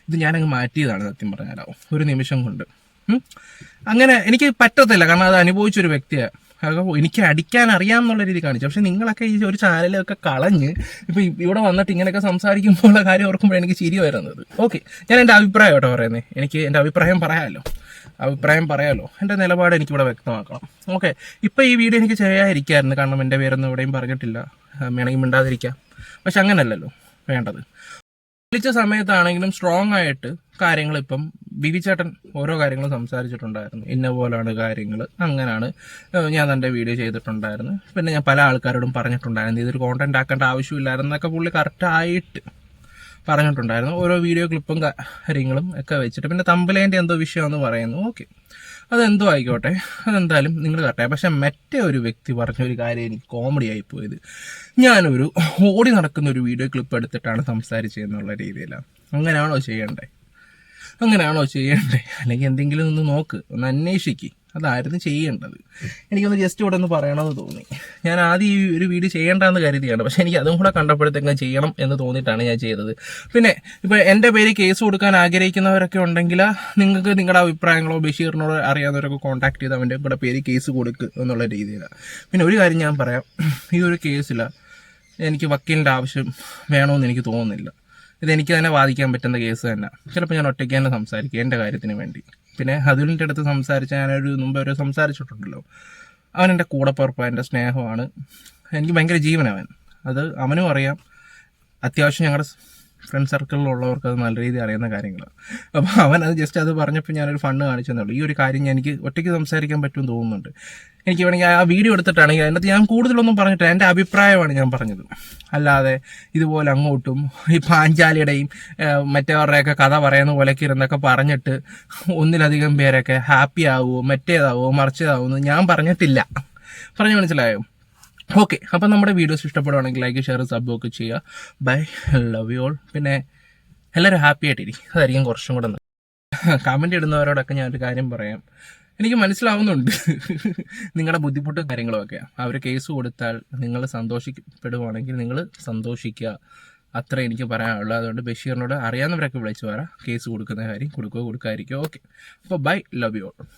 ഇത് ഞാനങ്ങ് മാറ്റിയതാണ് സത്യം പറഞ്ഞാലോ, ഒരു നിമിഷം കൊണ്ട്. അങ്ങനെ എനിക്ക് പറ്റത്തില്ല, കാരണം അത് അനുഭവിച്ചൊരു വ്യക്തിയാണ്. എനിക്ക് അടിക്കാൻ അറിയാമെന്നുള്ള രീതി കാണിച്ചു. പക്ഷെ നിങ്ങളൊക്കെ ഈ ഒരു ചാനലൊക്കെ കളഞ്ഞ് ഇപ്പം ഇവിടെ വന്നിട്ട് ഇങ്ങനെയൊക്കെ സംസാരിക്കുമ്പോഴുള്ള കാര്യം ഓർക്കുമ്പോൾ എനിക്ക് ചിരി വരുന്നത്. ഓക്കെ, ഞാൻ എൻ്റെ അഭിപ്രായം കേട്ടോ പറയുന്നത്. എനിക്ക് എൻ്റെ അഭിപ്രായം പറയാമല്ലോ. എൻ്റെ നിലപാട് എനിക്കിവിടെ വ്യക്തമാക്കണം. ഓക്കെ, ഇപ്പം ഈ വീഡിയോ എനിക്ക് ചെയ്യാതിരിക്കായിരുന്നു, കാരണം എൻ്റെ പേരൊന്നും ഇവിടെയും പറഞ്ഞിട്ടില്ല. വേണമെങ്കിൽ മിണ്ടാതിരിക്കാം. പക്ഷെ അങ്ങനല്ലല്ലോ വേണ്ടത്. വിളിച്ച സമയത്താണെങ്കിലും സ്ട്രോങ് ആയിട്ട് കാര്യങ്ങൾ ഇപ്പം ബിബി ചേട്ടൻ ഓരോ കാര്യങ്ങളും സംസാരിച്ചിട്ടുണ്ടായിരുന്നു. ഇന്ന പോലാണ് കാര്യങ്ങൾ, അങ്ങനെയാണ് ഞാൻ എൻ്റെ വീഡിയോ ചെയ്തിട്ടുണ്ടായിരുന്നു. പിന്നെ ഞാൻ പല ആൾക്കാരോടും പറഞ്ഞിട്ടുണ്ടായിരുന്നു ഇതൊരു കോണ്ടന്റ് ആക്കേണ്ട ആവശ്യമില്ലായിരുന്നൊക്കെ പുള്ളി കറക്റ്റായിട്ട് പറഞ്ഞിട്ടുണ്ടായിരുന്നു. ഓരോ വീഡിയോ ക്ലിപ്പും കാര്യങ്ങളും ഒക്കെ വെച്ചിട്ട് പിന്നെ തമ്പലേൻ്റെ എന്തോ വിഷയമെന്ന് പറയുന്നു. ഓക്കെ, അതെന്തോ ആയിക്കോട്ടെ, അതെന്തായാലും നിങ്ങൾ കറക്റ്റായി. പക്ഷെ മറ്റേ ഒരു വ്യക്തി പറഞ്ഞൊരു കാര്യം എനിക്ക് കോമഡി ആയിപ്പോയത്, ഞാനൊരു ഓടി നടക്കുന്ന ഒരു വീഡിയോ ക്ലിപ്പ് എടുത്തിട്ടാണ് സംസാരിച്ചതെന്നുള്ള രീതിയിലാണ്. അങ്ങനെയാണോ ചെയ്യണ്ടേ? അല്ലെങ്കിൽ എന്തെങ്കിലും ഒന്ന് നോക്ക്, ഒന്ന് അന്വേഷിക്ക്. അതായിരുന്നു ചെയ്യേണ്ടത്. എനിക്കൊന്ന് ജസ്റ്റ് ഇവിടെ ഒന്ന് പറയണമെന്ന് തോന്നി. ഞാൻ ആദ്യം ഈ ഒരു വീഡിയോ ചെയ്യേണ്ടെന്ന് കരുതിയാണ്, പക്ഷെ എനിക്ക് അതും കൂടെ കണ്ടപ്പോഴത്തേക്കും ചെയ്യണം എന്ന് തോന്നിയിട്ടാണ് ഞാൻ ചെയ്തത്. പിന്നെ ഇപ്പോൾ എൻ്റെ പേര് കേസ് കൊടുക്കാൻ ആഗ്രഹിക്കുന്നവരൊക്കെ ഉണ്ടെങ്കിൽ നിങ്ങൾക്ക് നിങ്ങളുടെ അഭിപ്രായങ്ങളോ ബഷീറിനോട് അറിയാവുന്നവരൊക്കെ കോൺടാക്ട് ചെയ്ത് അവൻ്റെ കൂടെ പേര് കേസ് കൊടുക്കുക എന്നുള്ള രീതിയിലാണ്. പിന്നെ ഒരു കാര്യം ഞാൻ പറയാം, ഈ ഒരു കേസിൽ എനിക്ക് വക്കീലിൻ്റെ ആവശ്യം വേണമെന്ന് എനിക്ക് തോന്നുന്നില്ല. ഇതെനിക്ക് തന്നെ വാദിക്കാൻ പറ്റുന്ന കേസ് തന്നെ. ചിലപ്പോൾ ഞാൻ ഒറ്റയ്ക്ക് തന്നെ സംസാരിക്കും എൻ്റെ കാര്യത്തിന് വേണ്ടി. പിന്നെ അതുലിൻ്റെ അടുത്ത് സംസാരിച്ച ഞാനൊരു മുമ്പ് ഒരു സംസാരിച്ചിട്ടുണ്ടല്ലോ, അവൻ എൻ്റെ കൂടെപ്പിറപ്പാണ്, എൻ്റെ സ്നേഹമാണ്, എനിക്ക് ഭയങ്കര ജീവനവൻ. അത് അവനും അറിയാം, അത്യാവശ്യം ഞങ്ങളുടെ ഫ്രണ്ട് സർക്കിളിലുള്ളവർക്ക് അത് നല്ല രീതിയിൽ അറിയുന്ന കാര്യങ്ങളാണ്. അപ്പോൾ അവൻ അത് ജസ്റ്റ് അത് പറഞ്ഞപ്പോൾ ഞാനൊരു ഫണ്ട് കാണിച്ചെന്നുള്ളൂ. ഈ ഒരു കാര്യം എനിക്ക് ഒറ്റയ്ക്ക് സംസാരിക്കാൻ പറ്റുമെന്ന് തോന്നുന്നുണ്ട്. എനിക്ക് വേണമെങ്കിൽ ആ വീഡിയോ എടുത്തിട്ടാണെങ്കിൽ അതിനകത്ത് ഞാൻ കൂടുതലൊന്നും പറഞ്ഞിട്ടില്ല, എൻ്റെ അഭിപ്രായമാണ് ഞാൻ പറഞ്ഞത്. അല്ലാതെ ഇതുപോലെ അങ്ങോട്ടും ഈ പാഞ്ചാലിയുടെയും മറ്റവരുടെയൊക്കെ കഥ പറയുന്ന പോലെയൊക്കെ ഇരുന്നൊക്കെ പറഞ്ഞിട്ട് ഒന്നിലധികം പേരൊക്കെ ഹാപ്പി ആവുമോ മറ്റേതാവുമോ മറിച്ചതാവുമോ ഞാൻ പറഞ്ഞിട്ടില്ല. പറഞ്ഞു മനസ്സിലായോ? ഓക്കെ, അപ്പം നമ്മുടെ വീഡിയോസ് ഇഷ്ടപ്പെടുവാണെങ്കിൽ ലൈക്ക് ഷെയർ സബ് ഒക്കെ ചെയ്യുക. Bye, love you all. പിന്നെ എല്ലാവരും ഹാപ്പി ആയിട്ടിരിക്കും, അതായിരിക്കും കുറച്ചും കൂടെ. കമൻറ്റ് ഇടുന്നവരോടൊക്കെ ഞാനൊരു കാര്യം പറയാം, എനിക്ക് മനസ്സിലാവുന്നുണ്ട് നിങ്ങളുടെ ബുദ്ധിമുട്ടും കാര്യങ്ങളുമൊക്കെ. അവർ കേസ് കൊടുത്താൽ നിങ്ങൾ സന്തോഷിക്കപ്പെടുവാണെങ്കിൽ നിങ്ങൾ സന്തോഷിക്കുക, അത്ര എനിക്ക് പറയാനുള്ളൂ. അതുകൊണ്ട് ബഷീറിനോട് അറിയാവുന്നവരൊക്കെ വിളിച്ചു പറ, കേസ് കൊടുക്കുന്ന കാര്യം കൊടുക്കാതിരിക്കും. ഓക്കെ, അപ്പോൾ ബൈ, ലവ് യു ഓൾ.